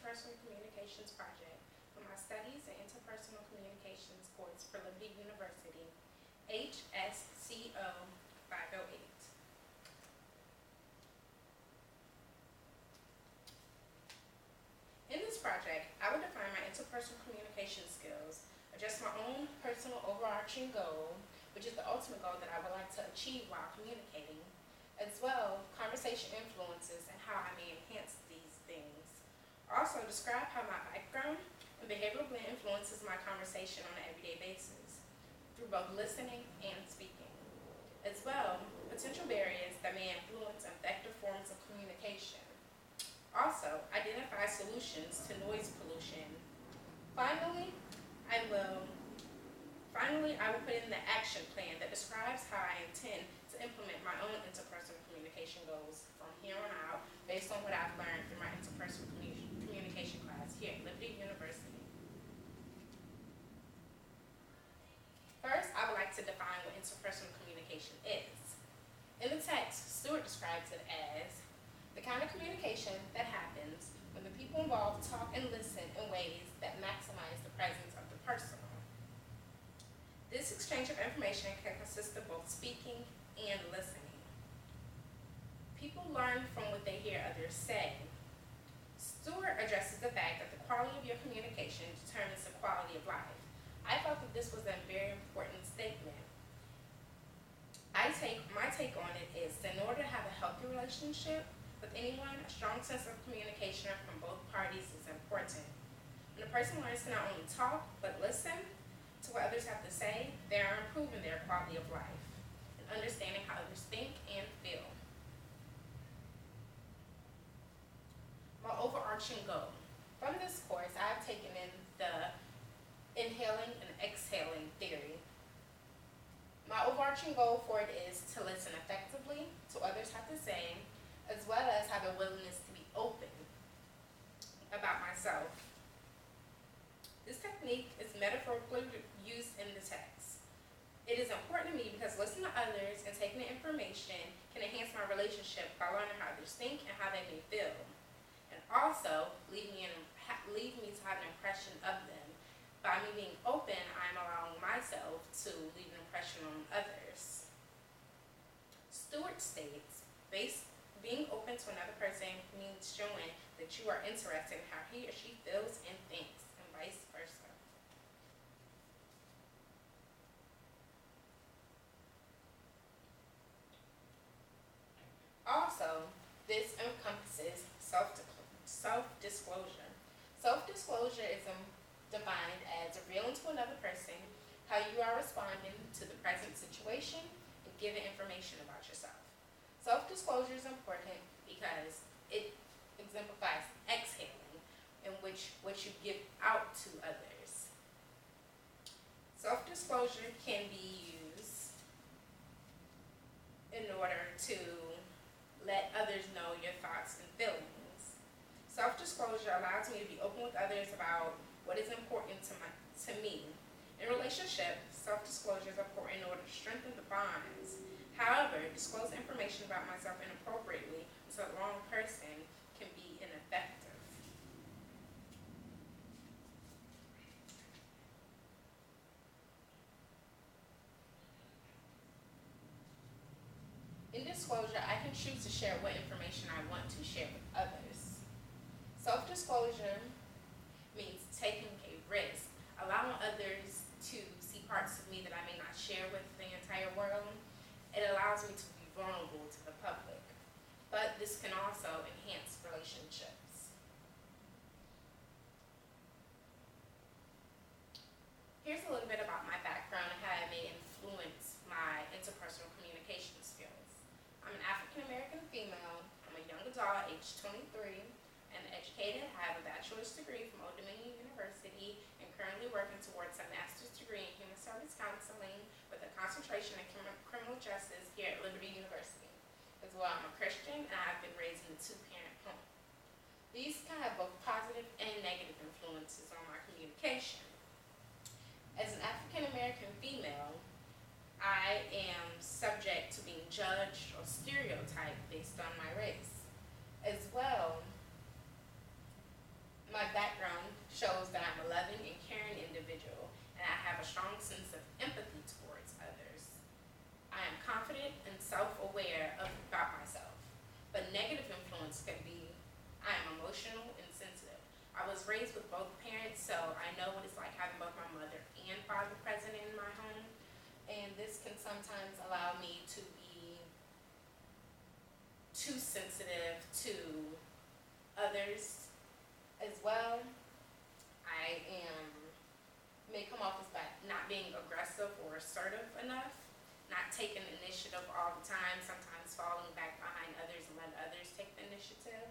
Interpersonal Communications project for my studies in Interpersonal Communications course for Liberty University, HSCO508. In this project, I would define my interpersonal communication skills, adjust my own personal overarching goal, which is the ultimate goal that I would like to achieve while communicating, as well conversation influences and how I may enhance these things. Also, describe how my background and behavioral blend influences my conversation on an everyday basis through both listening and speaking. As well, potential barriers that may influence effective forms of communication. Also, identify solutions to noise pollution. Finally, I will put in the action plan that describes how I intend to implement my own interpersonal communication goals from here on out based on what I've learned through my interpersonal communication class here at Liberty University. First, I would like to define what interpersonal communication is. In the text, Stewart describes it as the kind of communication that happens when the people involved talk and listen in ways that maximize the presence of the personal. This exchange of information can consist of both speaking and listening. People learn from what they hear others say. Stewart addresses the fact that the quality of your communication determines the quality of life. I felt that this was a very important statement. My take on it is that in order to have a healthy relationship with anyone, a strong sense of communication from both parties is important. When a person learns to not only talk, but listen to what others have to say, they are improving their quality of life and understanding how others think and feel. My overarching goal. From this course, I have taken in the inhaling and exhaling theory. My overarching goal for it is to listen effectively to what others have to say, as well as have a willingness to be open about myself. This technique is metaphorically used in the text. It is important to me because listening to others and taking the information can enhance my relationship by learning how others think and how they may feel, and also lead me to have an impression of them. By me being open, I am allowing myself to leave an impression on others. Stewart states, being open to another person means showing that you are interested in how he or she feels and thinks, and vice versa. Also, this encompasses self-disclosure. Self-disclosure is defined as revealing to another person how you are responding to the present situation and giving information about yourself. Self-disclosure is important because it exemplifies exhaling, in which what you give out to others. Self-disclosure can be used in order to let others know your thoughts and feelings. Self-disclosure allows me to be open with others about what is important to me. In relationships, self-disclosure is important in order to strengthen the bonds. However, disclosing information about myself inappropriately to the wrong person can be ineffective. In disclosure, I can choose to share what information I want to share with others. Self-disclosure means taking a risk, allowing others to see parts of me that I may not share with the entire world. It allows me to be vulnerable to the public, but this can also enhance relationships. Here's a little bit about my background and how it may influence my interpersonal communication skills. I'm an African American female. I'm a young adult, age 23, and educated. I have a bachelor's degree from Old Dominion University and currently working towards a master's degree in human service counseling with a concentration in criminal justice here at Liberty University. As well, I'm a Christian and I've been raised in a two-parent home. These can have both positive and negative influences on my communication. As an African American female, I am subject to being judged or stereotyped based on my race. As well, my sometimes allow me to be too sensitive to others as well. I may come off as not being aggressive or assertive enough, not taking initiative all the time, sometimes falling back behind others and letting others take the initiative.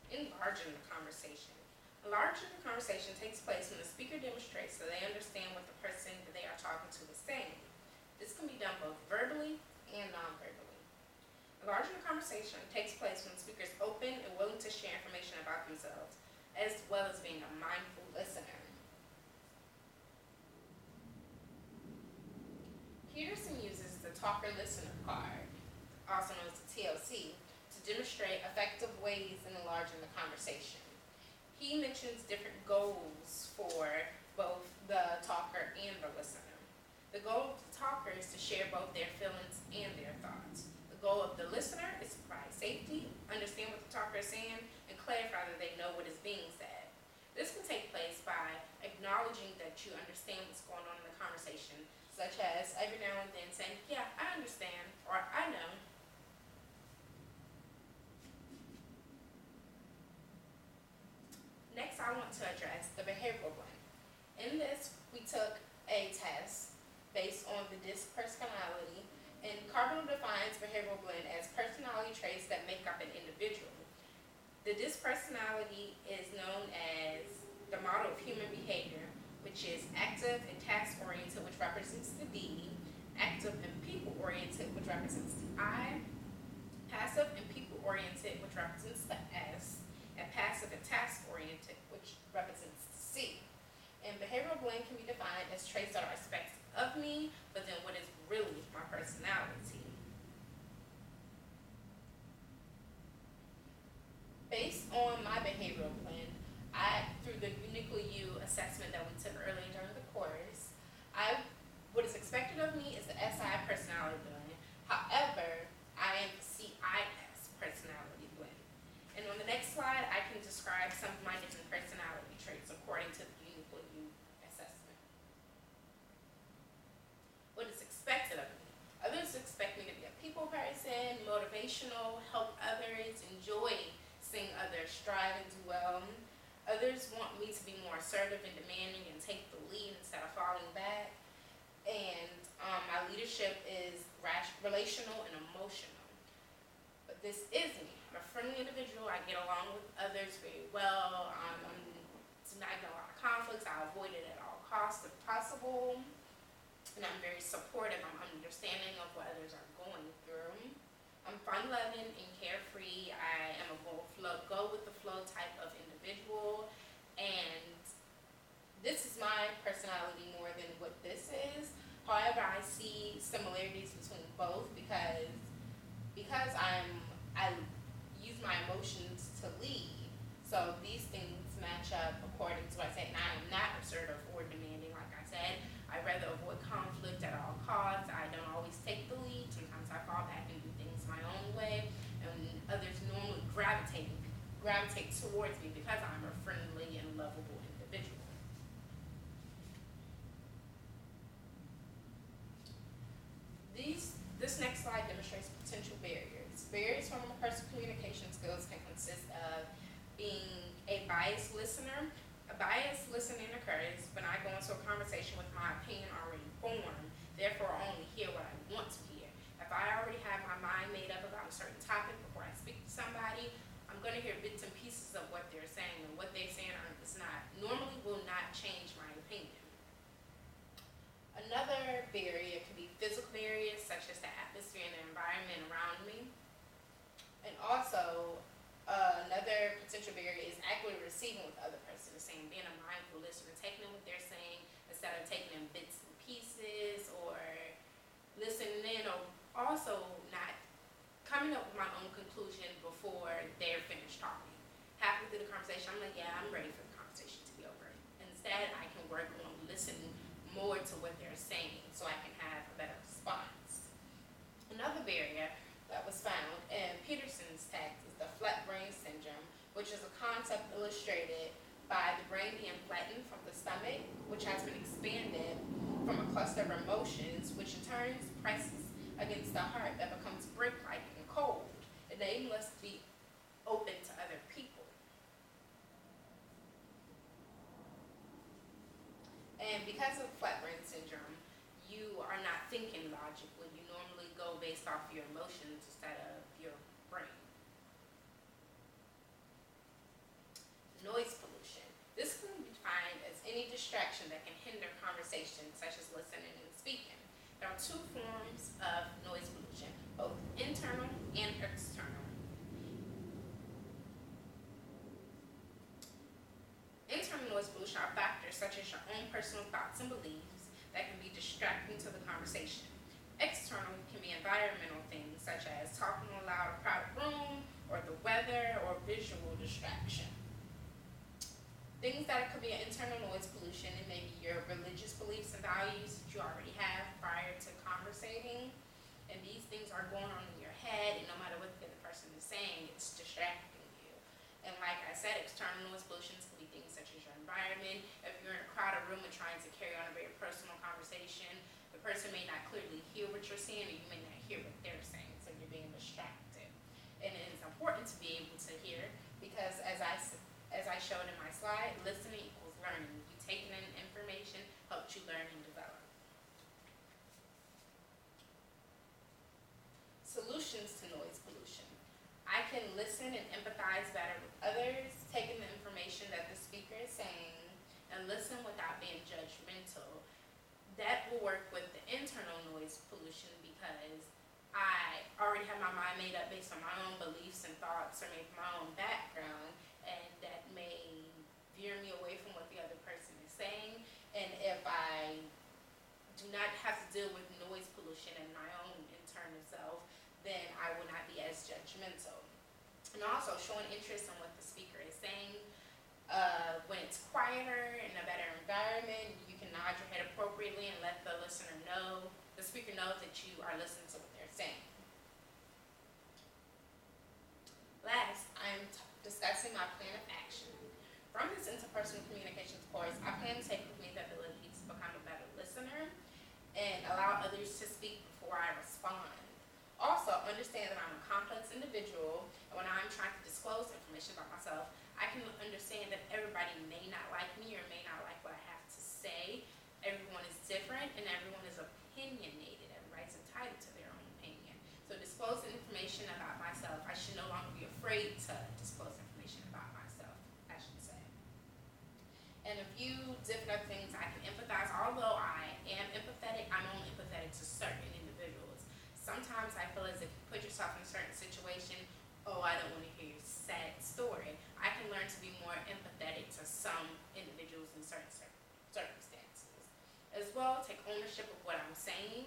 Enlarging the conversation. Enlarging the conversation takes place when the speaker demonstrates that they understand what the person that they are talking to is saying. This can be done both verbally and non-verbally. Enlarging the conversation takes place when the speaker is open and willing to share information about themselves, as well as being a mindful listener. Peterson uses the talker-listener card, also known as the TLC, to demonstrate effective ways in enlarging the conversation. He mentions different goals for both the talker and the listener. The goal of the talker is to share both their feelings and their thoughts. The goal of the listener is to provide safety, understand what the talker is saying, and clarify that they know what is being said. This can take place by acknowledging that you understand what's going on in the conversation, such as every now and then saying, yeah, I understand, or I know. Next, I want to address the behavioral blend. In this, we took a test based on the DISC personality, and Carbonell defines behavioral blend as personality traits that make up an individual. The DISC personality is known as the model of human behavior, which is active and task-oriented, which represents the D, active and people-oriented, which represents the I, passive and people-oriented, which represents the S, and passive and task-oriented, which represents the C. And behavioral blend can be defined as traits that are expected of me, but then what is really my personality. Based on my behavioral blend, through the Uniquely You assessment that we took earlier during the course, what is expected of me is the SI personality blend. However, I am the CIS personality blend. And on the next slide, I can describe some of my different personality traits according to the Uniquely You assessment. What is expected of me? Others expect me to be a people person, motivational, help others, enjoy seeing others strive and do well. Others want me to be more assertive and demanding and take the lead instead of falling back. And my leadership is relational and emotional. But this is me. I'm a friendly individual. I get along with others very well. I get a lot of conflicts. I avoid it at all costs if possible. And I'm very supportive. I'm understanding of what others are going through. I'm fun-loving and carefree. I am a go with the flow type of individual, and this is my personality more than what this is. However, I see similarities between both because I use my emotions to lead. So these things match up according to what I say, and I am not assertive or demanding. Like I said, I rather avoid conflict at all costs. I don't always take the lead. Sometimes I fall back and do things my own way, and others normally gravitate towards me because I'm a friendly and lovable individual. This next slide demonstrates potential barriers. Barriers from interpersonal communication skills can consist of being a biased listener. A biased listening occurs when I go into a conversation with my opinion already formed, therefore I only hear what I want to hear. If I already have my mind made up about a certain topic before I speak to somebody, I'm going to hear bits and pieces of what they're saying, and what they're saying normally will not change my opinion. Another barrier can be physical barriers, such as the atmosphere and the environment around me. And also, another potential barrier is accurately receiving what the other person is saying, being a mindful listener, taking in what they're saying instead of taking in bits and pieces, or listening in, or also not coming up with my own conclusion before they're finished talking. Halfway through the conversation, I'm like, yeah, I'm ready for the conversation to be over. Instead, I can work on listening more to what they're saying so I can have a better response. Another barrier that was found in Peterson's text is the flat brain syndrome, which is a concept illustrated by the brain being flattened from the stomach, which has been expanded from a cluster of emotions, which in turn presses against the heart that becomes brick-like and cold, enabling us to be open to other people. And because of flat brain syndrome, you are not thinking logically. You normally go based off your emotions instead of your brain. Noise pollution. This can be defined as any distraction that can hinder conversation, such as listening and speaking. There are two forms of noise pollution, both internal and external. Internal noise pollution are factors such as your own personal thoughts and beliefs that can be distracting to the conversation. External can be environmental things such as talking in a loud or crowded room, or the weather, or visual distraction. Things that could be an internal noise pollution, and maybe your religious beliefs and values that you already have prior to conversating, and these things are going on in your head, and no matter what the other person is saying, it's distracting you. And like I said, external noise pollutions can be things such as your environment. If you're in a crowded room and trying to carry on a very personal conversation, the person may not clearly hear what you're saying, or you may not hear what they're saying, so you're being distracted. And it is important to be able to hear, because as I showed in my slide, listening equals learning. You taking in information helps you learn and develop. Solutions to noise pollution. I can listen and empathize better with others, taking the information that the speaker is saying, and listen without being judgmental. That will work with the internal noise pollution, because I already have my mind made up based on my own beliefs and thoughts, or maybe my own background, and that may veer me away from what the other person is saying. And if I do not have to deal with noise pollution in my own internal self, then I will not be as judgmental. And also showing interest in what the speaker is saying. When it's quieter in a better environment, you can nod your head appropriately and let the listener know, the speaker knows that you are listening to what they're saying. Last, I'm discussing my plan of action. From this interpersonal communications course, I plan to take with me the ability to become a better listener and allow others to speak before I respond. Also, understand that I'm a complex individual, and when I'm trying to disclose information about myself, I can understand that everybody may not like me or may not like what I have to say. Everyone is different, and everyone is opinionated. Everybody's entitled to their own opinion. So disclosing information about myself, I should no longer be afraid to disclose information about myself, I should say. And a few different things I can empathize. Although I am empathetic, I'm only empathetic to certain individuals. Sometimes I feel as if you put yourself in a certain situation, oh, I don't want to hear your sad story. I can learn to be more empathetic to some individuals in certain circumstances. As well, take ownership of what I'm saying.